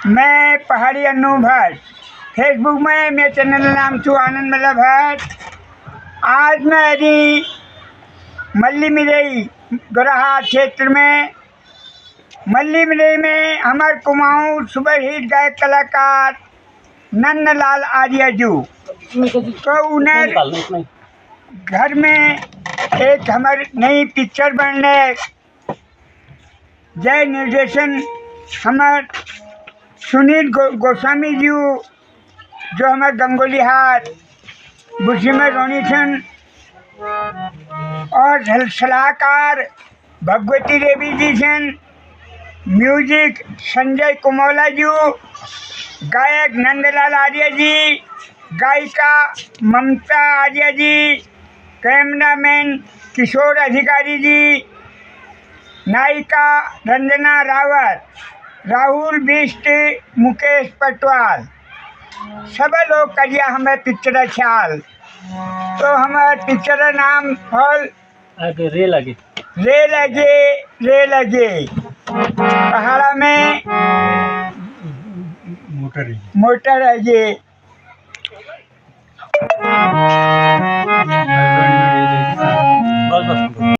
मैं पहाड़ी अन्नू भट्ट, फेसबुक में मेरे चैनल का नाम छू आनंद मतलब भट्ट। आज मैं यदि मल्ली मिरई गोराहा क्षेत्र में मल्ली मिरई में हमारे कुमाऊँ सुपर हिट गायक कलाकार नंदलाल आर्यजू तो उन्हें घर में एक हमारी नई पिक्चर बनने जय निर्देशन हमारे सुनील गोस्वामी जी जो हमारे गंगोली हाट बुशी में रोनीसन और सलाहकार भगवती देवी जी सन, म्यूजिक संजय कुमोला जी, गायक नंदलाल आर्य जी, गायिका ममता आर्य जी, कैमरामैन किशोर अधिकारी जी, नायिका रंजना रावत, राहुल बिष्ट, मुकेश पटवाल, सब लोग करिया हमें पिक्चर ख्याल। तो हमारे पिक्चर नाम फल रे लगे पहाड़ा में मोटर है ये बस